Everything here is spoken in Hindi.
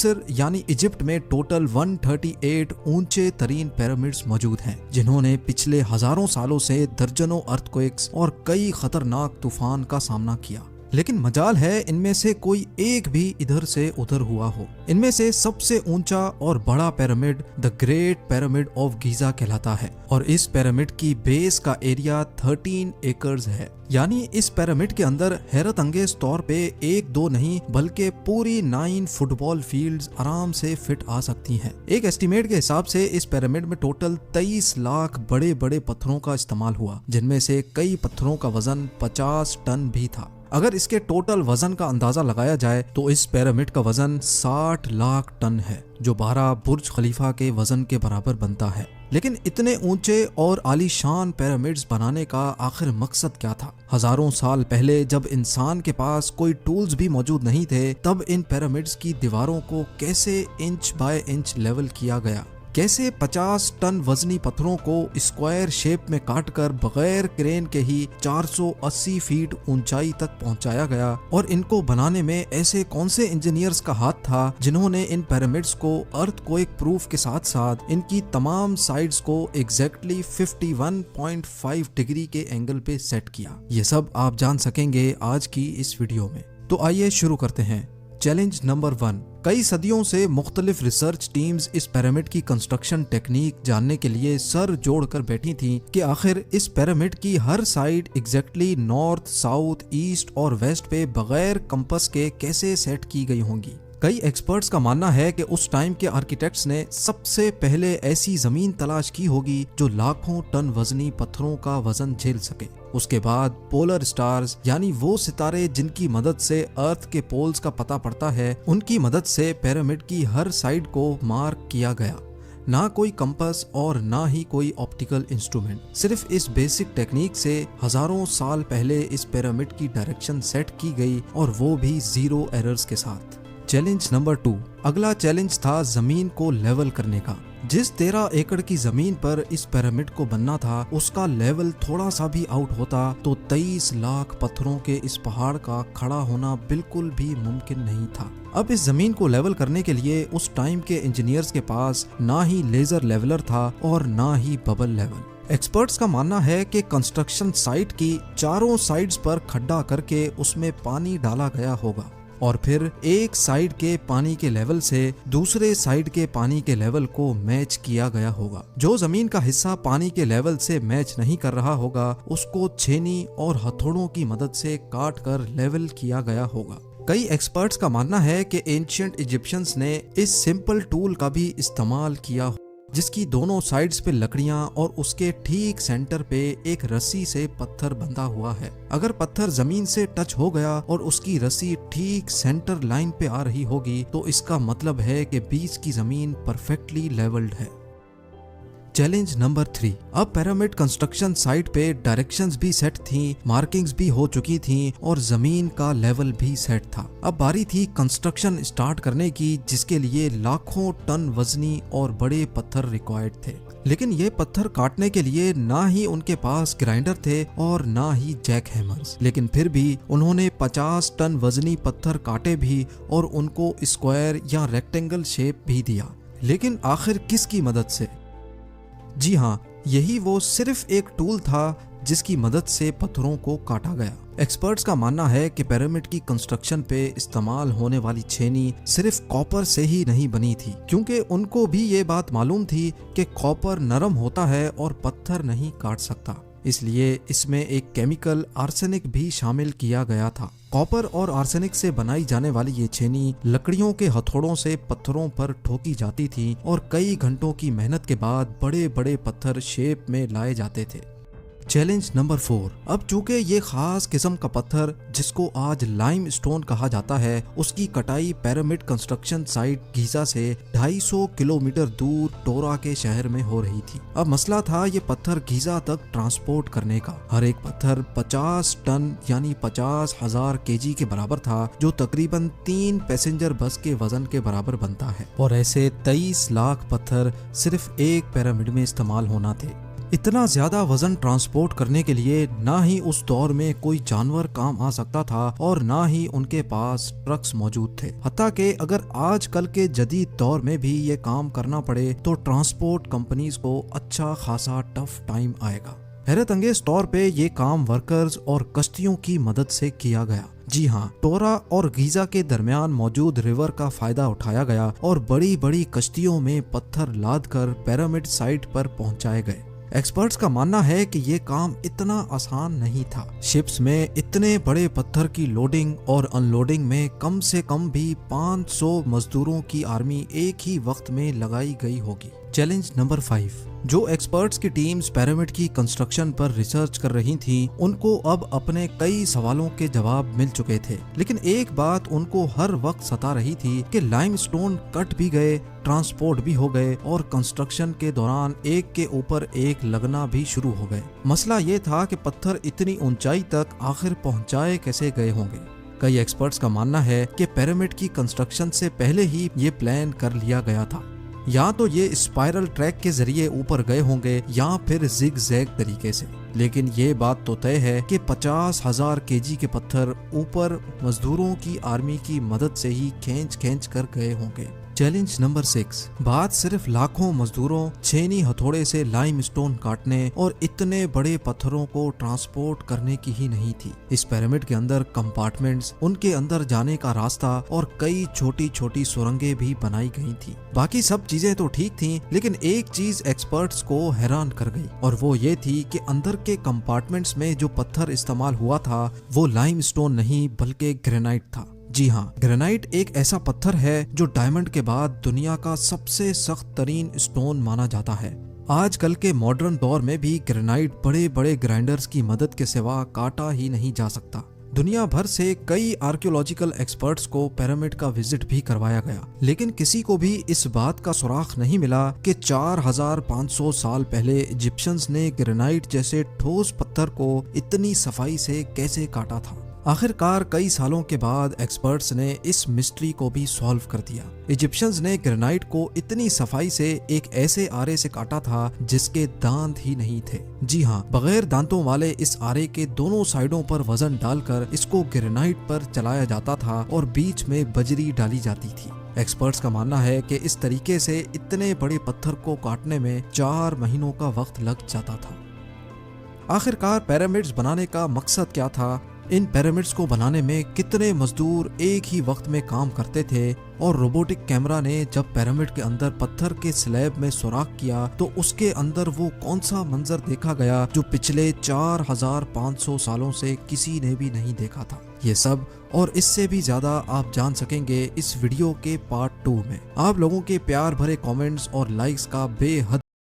मिस्र यानी इजिप्ट में टोटल 138 ऊंचे तरीन पिरामिड्स मौजूद हैं, जिन्होंने पिछले हजारों सालों से दर्जनों अर्थक्वेक्स और कई खतरनाक तूफान का सामना किया। लेकिन मजाल है इनमें से कोई एक भी इधर से उधर हुआ हो। इनमें से सबसे ऊंचा और बड़ा pyramid the great pyramid of Giza कहलाता है और इस पिरामिड की बेस का एरिया 13 एकर्स है। यानी इस पिरामिड के अंदर हैरत अंगेज तौर पे एक दो नहीं बल्कि पूरी 9 फुटबॉल फील्ड्स आराम से फिट आ सकती हैं। एक एस्टीमेट के हिसाब से इस पिरामिड में टोटल 23 लाख बड़े बड़े पत्थरों का इस्तेमाल हुआ, जिनमें से कई पत्थरों का वजन 50 टन भी था। अगर इसके टोटल वजन का अंदाजा लगाया जाए तो इस पिरामिड का वजन 60 लाख टन है, जो 12 बुर्ज खलीफा के वजन के बराबर बनता है। लेकिन इतने ऊंचे और आलीशान पिरामिड्स बनाने का आखिर मकसद क्या था? हजारों साल पहले जब इंसान के पास कोई टूल्स भी मौजूद नहीं थे, तब इन पिरामिड्स की दीवारों को कैसे इंच बाय इंच लेवल किया गया? कैसे 50 टन वजनी पत्थरों को स्क्वायर शेप में काटकर बगैर क्रेन के ही 480 फीट ऊंचाई तक पहुंचाया गया? और इनको बनाने में ऐसे कौन से इंजीनियर्स का हाथ था जिन्होंने इन पिरामिड्स को अर्थक्वेक प्रूफ के साथ साथ इनकी तमाम साइड्स को एग्जैक्टली 51.5 डिग्री के एंगल पे सेट किया? ये सब आप जान सकेंगे आज की इस वीडियो में। तो आइए शुरू करते हैं। Challenge number 1। कई सदियों से मुख्तलिफ रिसर्च टीम्स इस पिरामिड की कंस्ट्रक्शन टेक्निक जानने के लिए सर जोड़कर बैठी थीं कि आखिर इस पिरामिड की हर side exactly north, south, east और वेस्ट पे बगैर कंपास के कैसे सेट की गई होंगी। कई एक्सपर्ट्स का मानना है कि उस टाइम के आर्किटेक्ट्स ने सबसे पहले ऐसी जमीन तलाश की होगी जो लाखों टन वजनी पत्थरों का वजन झेल सके। उसके बाद पोलर स्टार्स यानी वो सितारे जिनकी मदद से अर्थ के पोल्स का पता पड़ता है, उनकी मदद से पिरामिड की हर साइड को मार्क किया गया। ना कोई कंपास और ना ही कोई ऑप्टिकल इंस्ट्रूमेंट, सिर्फ इस बेसिक टेक्निक से हजारों साल पहले इस पिरामिड की डायरेक्शन सेट की गई और वो भी 0 एरर्स के साथ। Challenge number 2। अगला चैलेंज था जमीन को लेवल करने का। जिस 13 एकड़ की जमीन पर इस पिरामिड को बनना था, उसका लेवल थोड़ा सा भी आउट होता तो 23 लाख पत्थरों के इस पहाड़ का खड़ा होना बिल्कुल भी मुमकिन नहीं था। अब इस जमीन को लेवल करने के लिए उस टाइम के इंजीनियर्स के पास ना ही लेजर लेवलर था और ना ही बबल लेवल। एक्सपर्ट्स का मानना है कि कंस्ट्रक्शन साइट की चारों साइड्स पर खड्डा करके उसमें पानी डाला गया होगा और फिर एक साइड के पानी के लेवल से दूसरे साइड के पानी के लेवल को मैच किया गया होगा। जो जमीन का हिस्सा पानी के लेवल से मैच नहीं कर रहा होगा, उसको छेनी और हथौड़ों की मदद से काट कर लेवल किया गया होगा। कई एक्सपर्ट्स का मानना है कि एंशिएंट इजिप्शियंस ने इस सिंपल टूल का भी इस्तेमाल किया, जिसकी दोनों साइड्स पे लकड़ियां और उसके ठीक सेंटर पे एक रस्सी से पत्थर बंधा हुआ है। अगर पत्थर जमीन से टच हो गया और उसकी रस्सी ठीक सेंटर लाइन पे आ रही होगी तो इसका मतलब है कि बीच की जमीन परफेक्टली लेवल्ड है। Challenge number 3। अब पिरामिड कंस्ट्रक्शन साइट पे डायरेक्शंस भी सेट थी, मार्किंग्स भी हो चुकी थी और जमीन का लेवल भी सेट था। अब बारी थी कंस्ट्रक्शन स्टार्ट करने की, जिसके लिए लाखों टन वजनी और बड़े पत्थर रिक्वायर्ड थे। लेकिन ये पत्थर काटने के लिए ना ही उनके पास ग्राइंडर थे और ना ही जैक हैमर्स। लेकिन फिर भी उन्होंने 50 टन वजनी पत्थर काटे भी और उनको स्क्वायर या रेक्टेंगल शेप भी दिया। लेकिन आखिर किसकी मदद से? जी हाँ, यही वो सिर्फ एक टूल था जिसकी मदद से पत्थरों को काटा गया। एक्सपर्ट्स का मानना है कि पिरामिड की कंस्ट्रक्शन पे इस्तेमाल होने वाली छेनी सिर्फ कॉपर से ही नहीं बनी थी, क्योंकि उनको भी ये बात मालूम थी कि कॉपर नरम होता है और पत्थर नहीं काट सकता। इसलिए इसमें एक केमिकल आर्सेनिक भी शामिल किया गया था। कॉपर और आर्सेनिक से बनाई जाने वाली ये छेनी लकड़ियों के हथौड़ों से पत्थरों पर ठोकी जाती थी और कई घंटों की मेहनत के बाद बड़े बड़े पत्थर शेप में लाए जाते थे। Challenge number 4। अब चूंकि ये खास किस्म का पत्थर जिसको आज लाइम स्टोन कहा जाता है, उसकी कटाई पिरामिड कंस्ट्रक्शन साइट गीजा से 250 किलोमीटर दूर टोरा के शहर में हो रही थी। अब मसला था ये पत्थर गीजा तक ट्रांसपोर्ट करने का। हर एक पत्थर 50 टन यानी 50,000 केजी के बराबर था, जो तकरीबन 3 पैसेंजर बस के वजन के बराबर बनता है। और ऐसे 23 लाख पत्थर सिर्फ एक पिरामिड में इस्तेमाल होना थे। इतना ज्यादा वजन ट्रांसपोर्ट करने के लिए ना ही उस दौर में कोई जानवर काम आ सकता था और ना ही उनके पास ट्रक्स मौजूद थे। हत्ता कि अगर आजकल के जदीद दौर में भी ये काम करना पड़े तो ट्रांसपोर्ट कंपनीज को अच्छा खासा टफ टाइम आएगा। हैरत अंगेज तौर पे ये काम वर्कर्स और कश्तियों की मदद से किया गया। जी हाँ, टोरा और गीजा के दरमियान मौजूद रिवर का फायदा उठाया गया और बड़ी बड़ी कश्तियों में पत्थर लाद कर पिरामिड साइट पर पहुंचाए गए। एक्सपर्ट्स का मानना है कि ये काम इतना आसान नहीं था। शिप्स में इतने बड़े पत्थर की लोडिंग और अनलोडिंग में कम से कम भी 500 मजदूरों की आर्मी एक ही वक्त में लगाई गई होगी। Challenge number 5। जो एक्सपर्ट्स की टीम्स पिरामिड की कंस्ट्रक्शन पर रिसर्च कर रही थीं, उनको अब अपने कई सवालों के जवाब मिल चुके थे, लेकिन एक बात उनको हर वक्त सता रही थी कि लाइमस्टोन कट भी गए, ट्रांसपोर्ट भी हो गए और कंस्ट्रक्शन के दौरान एक के ऊपर एक लगना भी शुरू हो गए। मसला ये था कि पत्थर इतनी ऊंचाई तक आखिर पहुंचाए कैसे गए होंगे। कई एक्सपर्ट्स का मानना है कि पिरामिड की कंस्ट्रक्शन से पहले ही ये प्लान कर लिया गया था। या तो ये स्पाइरल ट्रैक के जरिए ऊपर गए होंगे या फिर जिग जैग तरीके से, लेकिन ये बात तो तय है कि 50,000 केजी के पत्थर ऊपर मजदूरों की आर्मी की मदद से ही खींच कर गए होंगे। Challenge number 6। बात सिर्फ लाखों मजदूरों छेनी हथौड़े से लाइमस्टोन काटने और इतने बड़े पत्थरों को ट्रांसपोर्ट करने की ही नहीं थी। इस पिरामिड के अंदर कंपार्टमेंट्स, उनके अंदर जाने का रास्ता और कई छोटी छोटी सुरंगें भी बनाई गई थी। बाकी सब चीजें तो ठीक थीं, लेकिन एक चीज एक्सपर्ट्स को हैरान कर गई और वो ये थी कि अंदर के कंपार्टमेंट्स में जो पत्थर इस्तेमाल हुआ था वो लाइमस्टोन नहीं बल्कि ग्रेनाइट था। जी हाँ, ग्रेनाइट एक ऐसा पत्थर है जो डायमंड के बाद दुनिया का सबसे सख्त तरीन स्टोन माना जाता है। आजकल के मॉडर्न दौर में भी ग्रेनाइट बड़े बड़े ग्राइंडर्स की मदद के सिवा काटा ही नहीं जा सकता। दुनिया भर से कई आर्कियोलॉजिकल एक्सपर्ट्स को पिरामिड का विजिट भी करवाया गया, लेकिन किसी को भी इस बात का सुराग नहीं मिला कि 4500 साल पहले इजिप्शियंस ने ग्रेनाइट जैसे ठोस पत्थर को इतनी सफाई से कैसे काटा था। आखिरकार कई सालों के बाद एक्सपर्ट्स ने इस मिस्ट्री को भी सॉल्व कर दिया। इजिप्शियंस ने ग्रेनाइट को इतनी सफाई से एक ऐसे आरे से काटा था जिसके दांत ही नहीं थे। जी हाँ, बगैर दांतों वाले इस आरे के दोनों साइडों पर वजन डालकर इसको ग्रेनाइट पर चलाया जाता था और बीच में बजरी डाली जाती थी। एक्सपर्ट्स का मानना है कि इस तरीके से इतने बड़े पत्थर को काटने में 4 महीनों का वक्त लग जाता था। आखिरकार पिरामिड्स बनाने का मकसद क्या था? इन पिरामिड्स को बनाने में कितने मजदूर एक ही वक्त में काम करते थे? और रोबोटिक कैमरा ने जब पिरामिड के अंदर पत्थर के स्लैब में सुराख किया तो उसके अंदर वो कौन सा मंजर देखा गया जो पिछले 4500 सालों से किसी ने भी नहीं देखा था? ये सब और इससे भी ज्यादा आप जान सकेंगे इस वीडियो के पार्ट 2 में। आप लोगों के प्यार भरे कमेंट्स और लाइक्स का बेहद